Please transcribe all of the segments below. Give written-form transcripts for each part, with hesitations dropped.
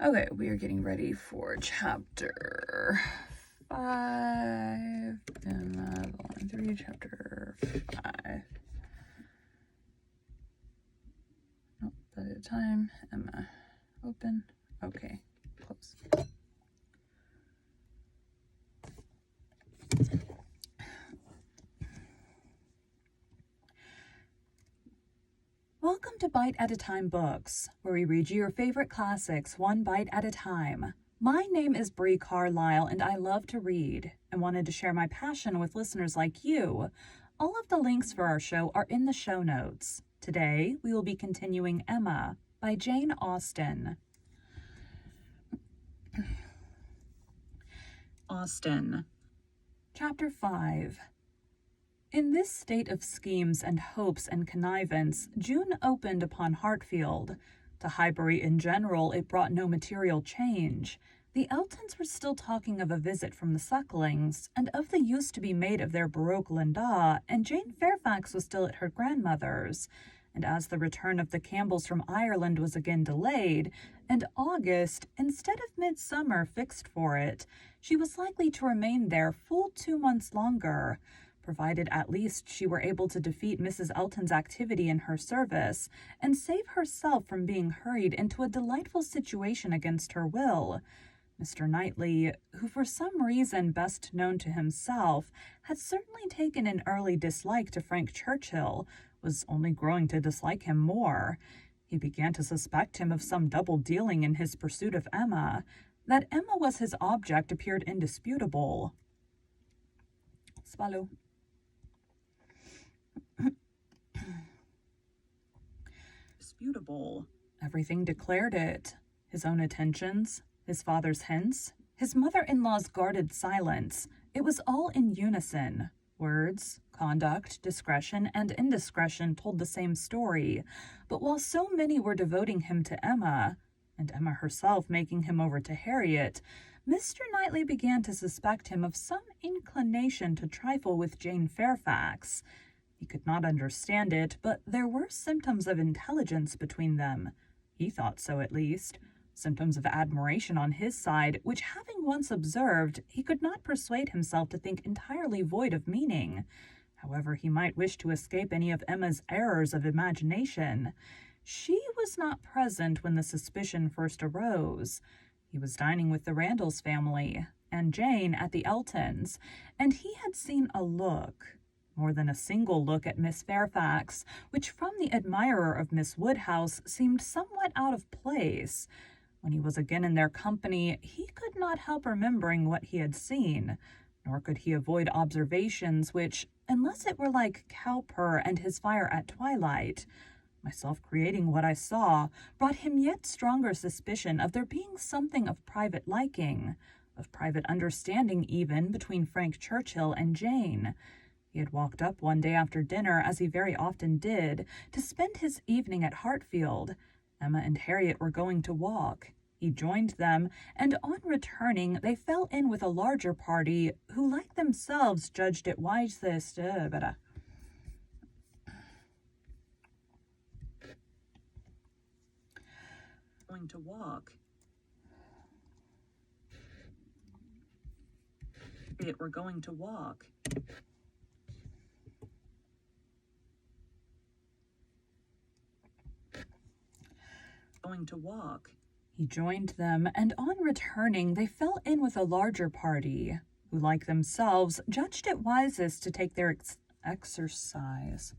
Okay, we are getting ready for chapter 5, Emma, volume 3, chapter 5. Nope, at a time. Emma, open. Okay, close. Welcome to Bite at a Time Books, where we read you your favorite classics one bite at a time. My name is Bree Carlisle, and I love to read, and wanted to share my passion with listeners like you. All of the links for our show are in the show notes. Today, we will be continuing Emma by Jane Austen. Austen. Chapter 5. In this state of schemes and hopes and connivance, June opened upon Hartfield. To Highbury in general it brought no material change. The Eltons were still talking of a visit from the Sucklings, and of the use to be made of their Baroque Linda, and Jane Fairfax was still at her grandmother's. And as the return of the Campbells from Ireland was again delayed, and August, instead of midsummer, fixed for it, she was likely to remain there full 2 months longer, provided at least she were able to defeat Mrs. Elton's activity in her service, and save herself from being hurried into a delightful situation against her will. Mr. Knightley, who for some reason best known to himself, had certainly taken an early dislike to Frank Churchill, was only growing to dislike him more. He began to suspect him of some double dealing in his pursuit of Emma. That Emma was his object appeared indisputable. Swallow. Disputable. Everything declared it. His own attentions, his father's hints, his mother-in-law's guarded silence. It was all in unison. Words, conduct, discretion, and indiscretion told the same story. But while so many were devoting him to Emma, and Emma herself making him over to Harriet, Mr. Knightley began to suspect him of some inclination to trifle with Jane Fairfax. He could not understand it, but there were symptoms of intelligence between them. He thought so, at least. Symptoms of admiration on his side, which, having once observed, he could not persuade himself to think entirely void of meaning. However he might wish to escape any of Emma's errors of imagination. She was not present when the suspicion first arose. He was dining with the Randalls family, and Jane at the Eltons, and he had seen a look, more than a single look, at Miss Fairfax, which from the admirer of Miss Woodhouse seemed somewhat out of place. When he was again in their company, he could not help remembering what he had seen, nor could he avoid observations which, unless it were like Cowper and his fire at twilight, myself creating what I saw, brought him yet stronger suspicion of there being something of private liking, of private understanding even, between Frank Churchill and Jane. He had walked up one day after dinner, as he very often did, to spend his evening at Hartfield. Emma and Harriet were going to walk. He joined them, and on returning they fell in with a larger party who, like themselves, judged it wisest going to walk. Harriet were going to walk. Going to walk. He joined them, and on returning they fell in with a larger party, who, like themselves, judged it wisest to take their exercise.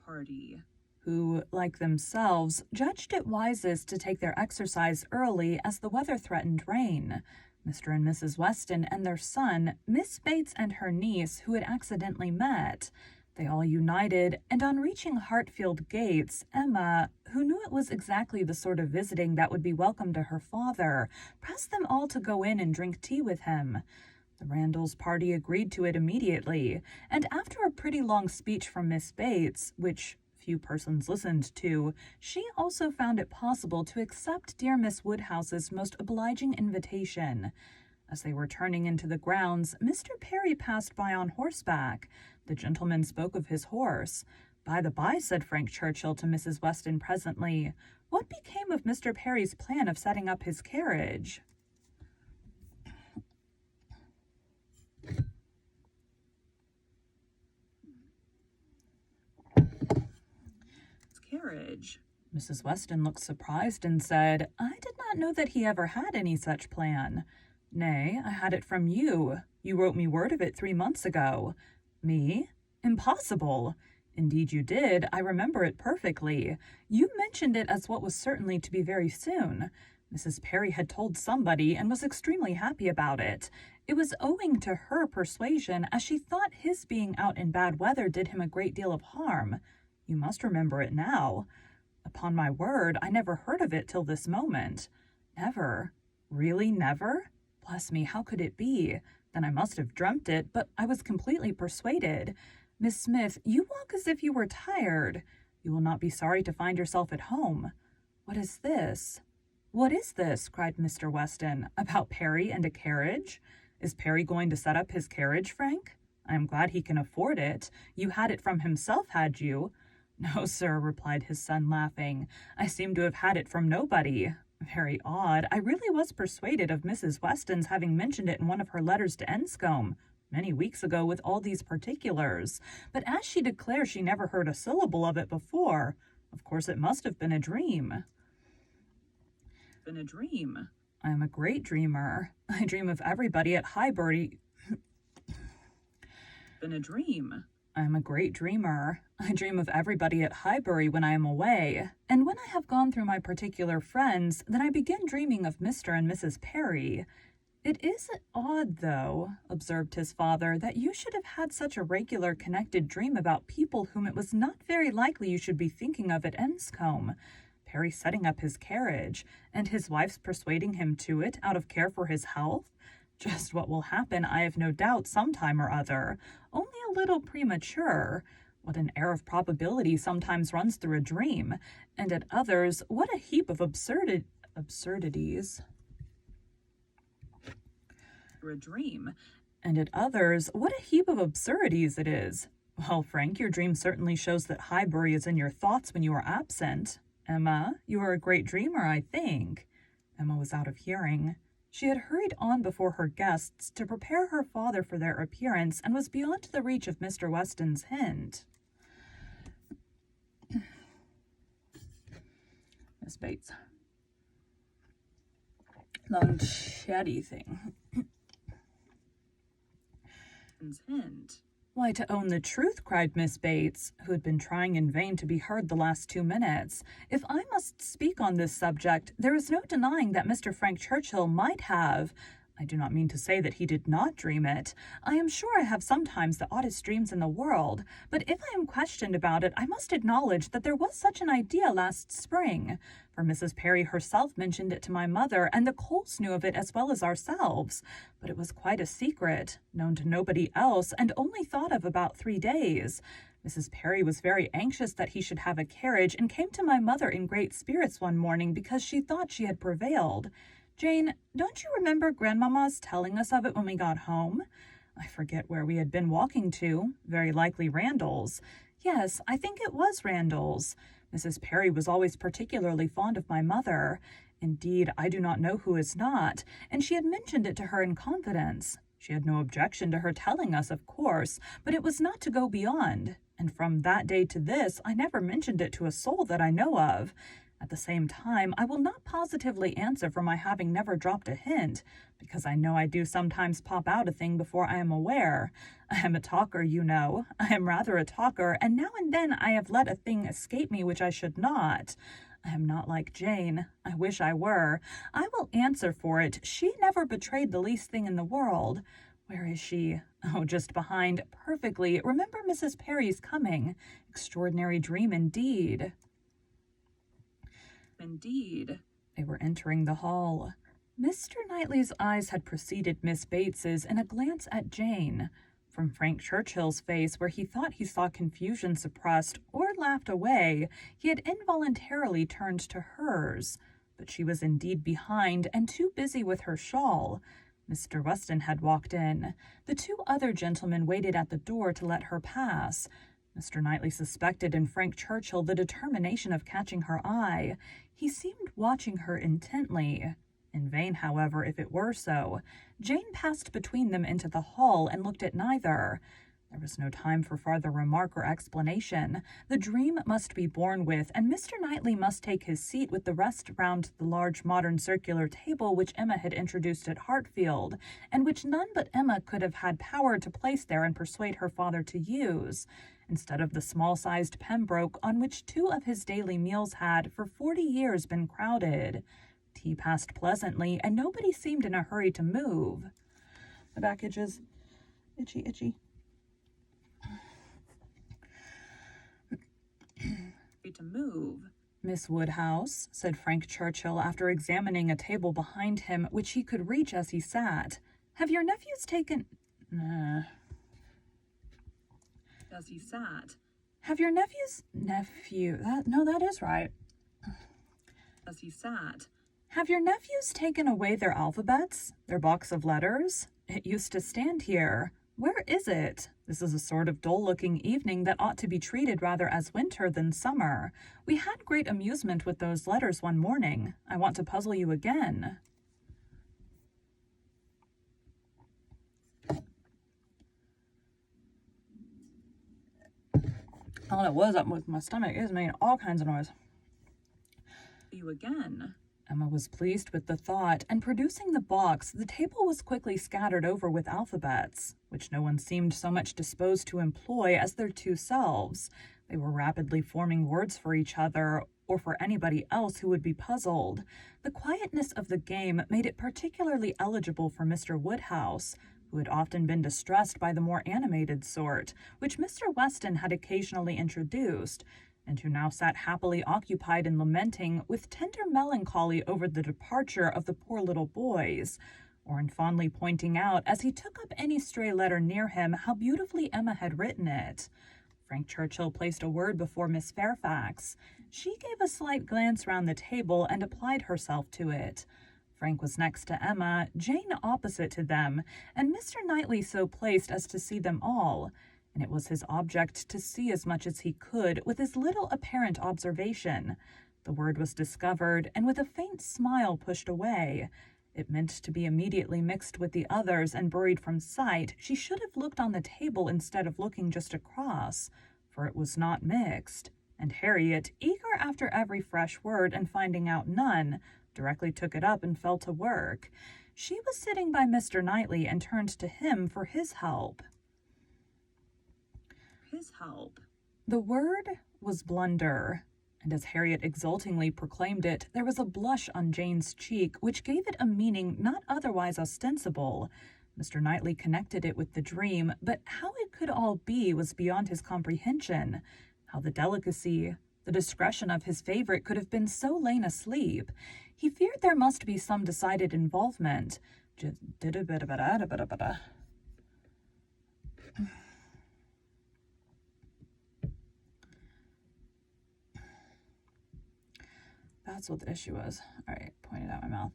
Party, who, like themselves, judged it wisest to take their exercise early, as the weather threatened rain. Mr. and Mrs. Weston and their son, Miss Bates and her niece, who had accidentally met. They all united, and on reaching Hartfield gates, Emma, who knew it was exactly the sort of visiting that would be welcome to her father, pressed them all to go in and drink tea with him. The Randalls party agreed to it immediately, and after a pretty long speech from Miss Bates, which few persons listened to, she also found it possible to accept dear Miss Woodhouse's most obliging invitation. As they were turning into the grounds, Mr. Perry passed by on horseback. The gentleman spoke of his horse. "By the by," said Frank Churchill to Mrs. Weston presently, "what became of Mr. Perry's plan of setting up his carriage?" Mrs. Weston looked surprised and said, "I did not know that he ever had any such plan. Nay, I had it from you. You wrote me word of it 3 months ago." "Me? Impossible!" "Indeed you did. I remember it perfectly. You mentioned it as what was certainly to be very soon. Mrs. Perry had told somebody and was extremely happy about it. It was owing to her persuasion, as she thought his being out in bad weather did him a great deal of harm. You must remember it now." "Upon my word, I never heard of it till this moment." "Never? Really never? Bless me, how could it be? Then I must have dreamt it, but I was completely persuaded. Miss Smith, you walk as if you were tired. You will not be sorry to find yourself at home. What is this?" "What is this?" cried Mr. Weston. "About Perry and a carriage? Is Perry going to set up his carriage, Frank? I am glad he can afford it. You had it from himself, had you?" "No, sir," replied his son, laughing. "I seem to have had it from nobody. Very odd. I really was persuaded of Mrs. Weston's having mentioned it in one of her letters to Enscombe, many weeks ago, with all these particulars. But as she declares she never heard a syllable of it before, of course it must have been a dream." "Been a dream?" "I am a great dreamer. I dream of everybody at Highbury." "Been a dream?" "I am a great dreamer. I dream of everybody at Highbury when I am away, and when I have gone through my particular friends, then I begin dreaming of Mr. and Mrs. Perry." "It is odd, though," observed his father, "that you should have had such a regular connected dream about people whom it was not very likely you should be thinking of at Enscombe. Perry setting up his carriage, and his wife's persuading him to it out of care for his health. Just what will happen, I have no doubt, some time or other, only a little premature. What an air of probability sometimes runs through a dream, and at others, what a heap of absurdities. Through a dream, and at others, what a heap of absurdities it is. Well, Frank, your dream certainly shows that Highbury is in your thoughts when you are absent. Emma, you are a great dreamer, I think." Emma was out of hearing. She had hurried on before her guests to prepare her father for their appearance, and was beyond the reach of Mr. Weston's hint. Miss Bates. Long chatty thing. Hint. "Why, to own the truth," cried Miss Bates, who had been trying in vain to be heard the last 2 minutes, "if I must speak on this subject, there is no denying that Mr. Frank Churchill might have— I do not mean to say that he did not dream it. I am sure I have sometimes the oddest dreams in the world, but if I am questioned about it, I must acknowledge that there was such an idea last spring, for Mrs. Perry herself mentioned it to my mother, and the Coles knew of it as well as ourselves, but it was quite a secret, known to nobody else, and only thought of about 3 days. Mrs. Perry was very anxious that he should have a carriage, and came to my mother in great spirits one morning because she thought she had prevailed. Jane, don't you remember Grandmamma's telling us of it when we got home? I forget where we had been walking to, very likely Randall's. Yes, I think it was Randall's. Mrs. Perry was always particularly fond of my mother. Indeed, I do not know who is not, and she had mentioned it to her in confidence. She had no objection to her telling us, of course, but it was not to go beyond, and from that day to this I never mentioned it to a soul that I know of. At the same time, I will not positively answer for my having never dropped a hint, because I know I do sometimes pop out a thing before I am aware. I am a talker, you know. I am rather a talker, and now and then I have let a thing escape me which I should not. I am not like Jane. I wish I were. I will answer for it, she never betrayed the least thing in the world. Where is she? Oh, just behind. Perfectly. Remember Mrs. Perry's coming. Extraordinary dream indeed. Indeed. They were entering the hall. Mr. Knightley's eyes had preceded Miss Bates's in a glance at Jane. From Frank Churchill's face, where he thought he saw confusion suppressed or laughed away, he had involuntarily turned to hers. But she was indeed behind and too busy with her shawl. Mr. Weston had walked in. The 2 other gentlemen waited at the door to let her pass. Mr. Knightley suspected in Frank Churchill the determination of catching her eye. He seemed watching her intently. In vain, however, if it were so. Jane passed between them into the hall and looked at neither. There was no time for farther remark or explanation. The dream must be borne with, and Mr. Knightley must take his seat with the rest round the large modern circular table which Emma had introduced at Hartfield, and which none but Emma could have had power to place there and persuade her father to use, instead of the small-sized Pembroke on which 2 of his daily meals had for 40 years been crowded. Tea passed pleasantly, and nobody seemed in a hurry to move. My back itches. Itchy. To move. Miss Woodhouse, said Frank Churchill after examining a table behind him which he could reach as he sat. Have your nephews taken... As he sat. Have your nephews... that is right. As he sat. Have your nephews taken away their alphabets? Their box of letters? It used to stand here. Where is it? This is a sort of dull-looking evening that ought to be treated rather as winter than summer. We had great amusement with those letters one morning. I want to puzzle you again. I don't know what's up with my stomach. It's making all kinds of noise. You again. Emma was pleased with the thought, and producing the box, the table was quickly scattered over with alphabets, which no one seemed so much disposed to employ as their 2 selves. They were rapidly forming words for each other, or for anybody else who would be puzzled. The quietness of the game made it particularly eligible for Mr. Woodhouse, who had often been distressed by the more animated sort, which Mr. Weston had occasionally introduced, and who now sat happily occupied in lamenting with tender melancholy over the departure of the poor little boys, or in fondly pointing out, as he took up any stray letter near him, how beautifully Emma had written it. Frank Churchill placed a word before Miss Fairfax. She gave a slight glance round the table and applied herself to it. Frank was next to Emma, Jane opposite to them, and Mr. Knightley so placed as to see them all, and it was his object to see as much as he could with as little apparent observation. The word was discovered, and with a faint smile pushed away. It meant to be immediately mixed with the others and buried from sight. She should have looked on the table instead of looking just across, for it was not mixed, and Harriet, eager after every fresh word and finding out none, directly took it up and fell to work. She was sitting by Mr. Knightley and turned to him for his help. The word was blunder, and as Harriet exultingly proclaimed it, there was a blush on Jane's cheek which gave it a meaning not otherwise ostensible. Mr. Knightley connected it with the dream, but how it could all be was beyond his comprehension. How the delicacy, the discretion of his favorite could have been so lain asleep. He feared there must be some decided involvement. That's what the issue was. All right, point it out my mouth.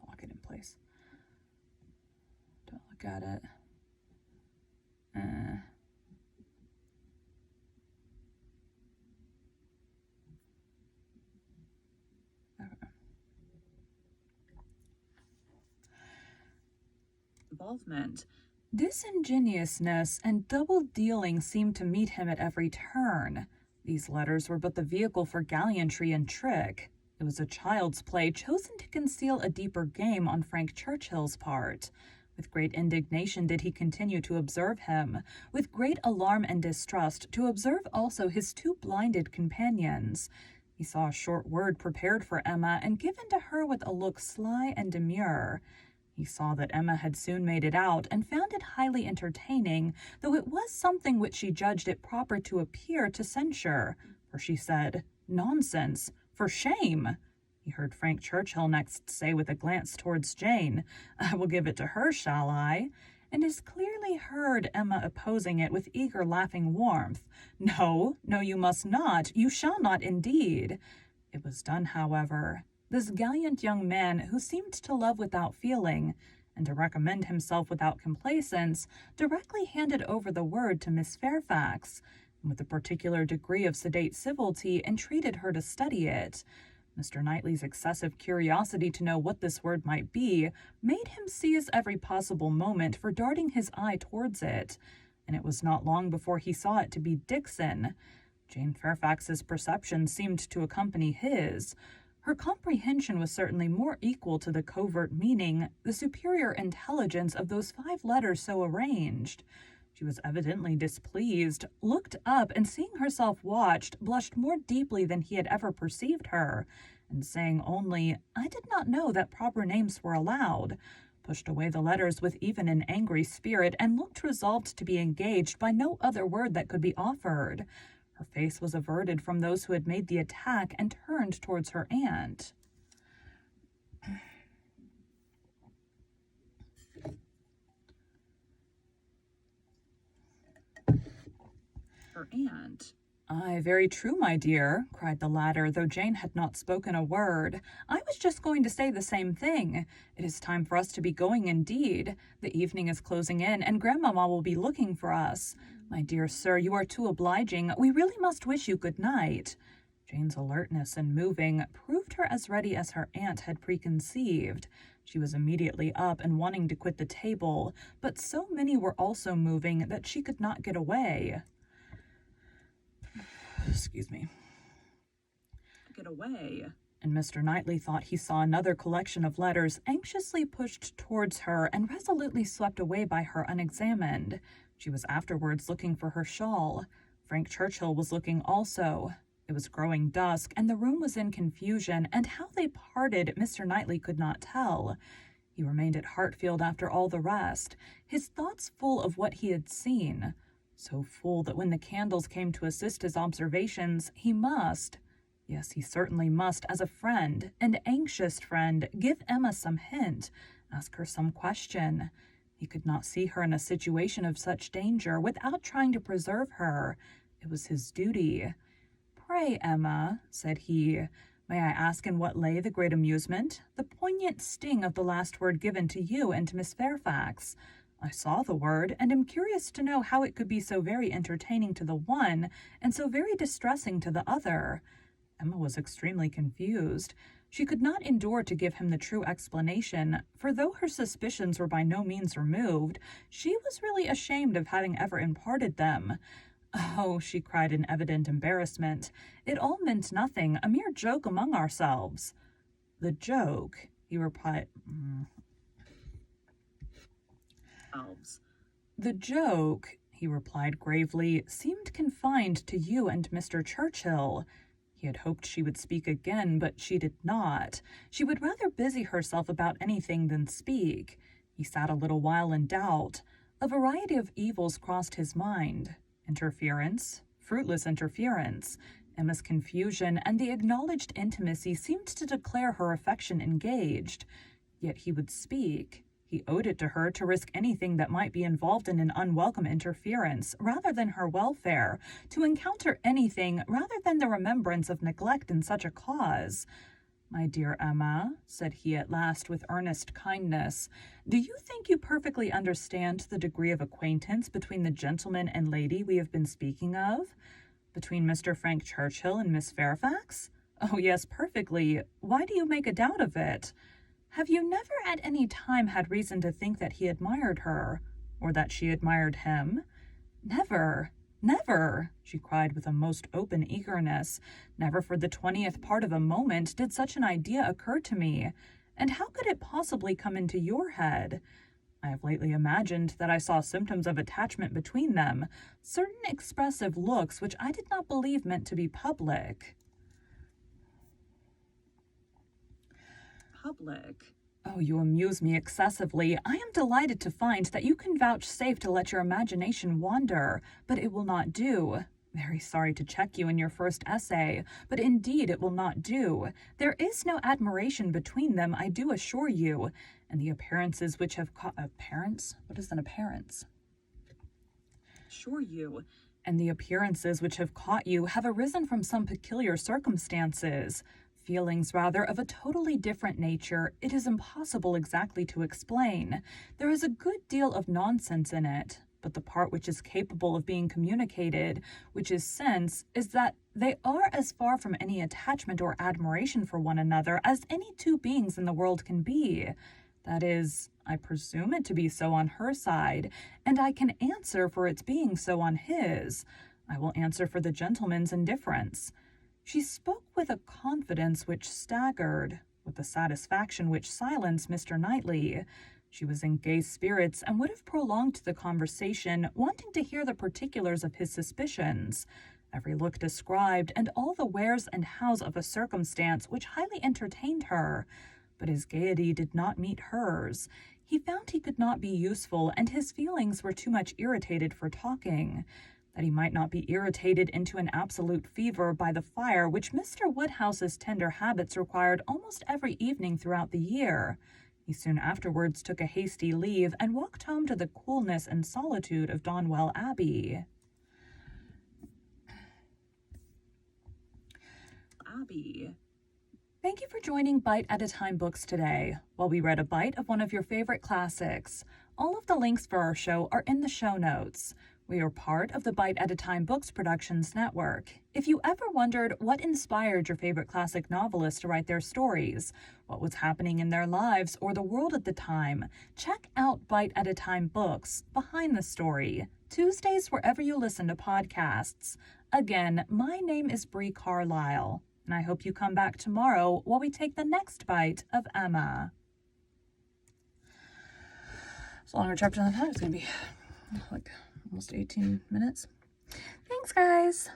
Lock it in place. Don't look at it. Okay. Involvement. Disingenuousness and double-dealing seemed to meet him at every turn. These letters were but the vehicle for gallantry and trick. It was a child's play chosen to conceal a deeper game on Frank Churchill's part. With great indignation did he continue to observe him, with great alarm and distrust to observe also his 2 blinded companions. He saw a short word prepared for Emma and given to her with a look sly and demure. He saw that Emma had soon made it out and found it highly entertaining, though it was something which she judged it proper to appear to censure, for she said, "Nonsense! For shame!" He heard Frank Churchill next say with a glance towards Jane, "I will give it to her, shall I?" and as clearly heard Emma opposing it with eager laughing warmth. "No, no, you must not. You shall not indeed." It was done, however. This gallant young man, who seemed to love without feeling, and to recommend himself without complacence, directly handed over the word to Miss Fairfax, and with a particular degree of sedate civility entreated her to study it. Mr. Knightley's excessive curiosity to know what this word might be made him seize every possible moment for darting his eye towards it, and it was not long before he saw it to be Dixon. Jane Fairfax's perception seemed to accompany his. Her comprehension was certainly more equal to the covert meaning, the superior intelligence of those 5 letters so arranged. She was evidently displeased, looked up, and seeing herself watched, blushed more deeply than he had ever perceived her, and saying only, "I did not know that proper names were allowed," pushed away the letters with even an angry spirit, and looked resolved to be engaged by no other word that could be offered. Her face was averted from those who had made the attack and turned towards her aunt. Her aunt. "Aye, very true, my dear," cried the latter, though Jane had not spoken a word. "I was just going to say the same thing. It is time for us to be going indeed. The evening is closing in, and Grandmamma will be looking for us. My dear sir, you are too obliging. We really must wish you good night." Jane's alertness in moving proved her as ready as her aunt had preconceived. She was immediately up and wanting to quit the table, but so many were also moving that she could not get away. Excuse me. Get away. And Mr. Knightley thought he saw another collection of letters anxiously pushed towards her and resolutely swept away by her unexamined. She was afterwards looking for her shawl. Frank Churchill was looking also. It was growing dusk, and the room was in confusion, and how they parted Mr. Knightley could not tell. He remained at Hartfield after all the rest, his thoughts full of what he had seen. So full that when the candles came to assist his observations, he must, yes, he certainly must, as a friend, an anxious friend, give Emma some hint, ask her some question. He could not see her in a situation of such danger without trying to preserve her. It was his duty. "Pray, Emma," said he, "may I ask in what lay the great amusement, the poignant sting of the last word given to you and to Miss Fairfax? I saw the word, and am curious to know how it could be so very entertaining to the one, and so very distressing to the other." Emma was extremely confused. She could not endure to give him the true explanation, for though her suspicions were by no means removed, she was really ashamed of having ever imparted them. "Oh," she cried in evident embarrassment, "it all meant nothing, a mere joke among ourselves." "The joke," he replied. "The joke," he replied gravely, "seemed confined to you and Mr. Churchill." He had hoped she would speak again, but she did not. She would rather busy herself about anything than speak. He sat a little while in doubt. A variety of evils crossed his mind. Interference, fruitless interference. Emma's confusion and the acknowledged intimacy seemed to declare her affection engaged. Yet he would speak. He owed it to her to risk anything that might be involved in an unwelcome interference, rather than her welfare, to encounter anything rather than the remembrance of neglect in such a cause. "My dear Emma," said he at last with earnest kindness, "do you think you perfectly understand the degree of acquaintance between the gentleman and lady we have been speaking of? Between Mr. Frank Churchill and Miss Fairfax? Oh, yes, perfectly. Why do you make a doubt of it? Have you never at any time had reason to think that he admired her, or that she admired him?" "Never, never," she cried with a most open eagerness. "Never for the 20th part of a moment did such an idea occur to me. And how could it possibly come into your head? I have lately imagined that I saw symptoms of attachment between them, certain expressive looks which I did not believe meant to be public." "Public? Oh, you amuse me excessively. I am delighted to find that you can vouchsafe to let your imagination wander, but it will not do. Very sorry to check you in your first essay, but indeed it will not do. There is no admiration between them, I do assure you, and the appearances which have appearance? What is an appearance? Assure you. And the appearances which have caught you have arisen from some peculiar circumstances. feelings, rather, of a totally different nature it is impossible exactly to explain. There is a good deal of nonsense in it, but the part which is capable of being communicated, which is sense, is that they are as far from any attachment or admiration for one another as any two beings in the world can be. That is, I presume it to be so on her side, and I can answer for its being so on his. I will answer for the gentleman's indifference. She spoke with a confidence which staggered, with a satisfaction which silenced Mr. Knightley. She was in gay spirits and would have prolonged the conversation, wanting to hear the particulars of his suspicions. Every look described, and all the wheres and hows of a circumstance which highly entertained her. But his gaiety did not meet hers. He found he could not be useful, and his feelings were too much irritated for talking. That he might not be irritated into an absolute fever by the fire which Mr. Woodhouse's tender habits required almost every evening throughout the year. He soon afterwards took a hasty leave and walked home to the coolness and solitude of Donwell Abbey. Thank you for joining Bite at a Time Books today, while we read a bite of one of your favorite classics. All of the links for our show are in the show notes. We are part of the Bite at a Time Books Productions Network. If you ever wondered what inspired your favorite classic novelists to write their stories, what was happening in their lives or the world at the time, check out Bite at a Time Books, Behind the Story, Tuesdays wherever you listen to podcasts. Again, my name is Bree Carlisle, and I hope you come back tomorrow while we take the next bite of Emma. It's a longer chapter than I thought it was going to be. Like almost 18 minutes. Thanks, guys.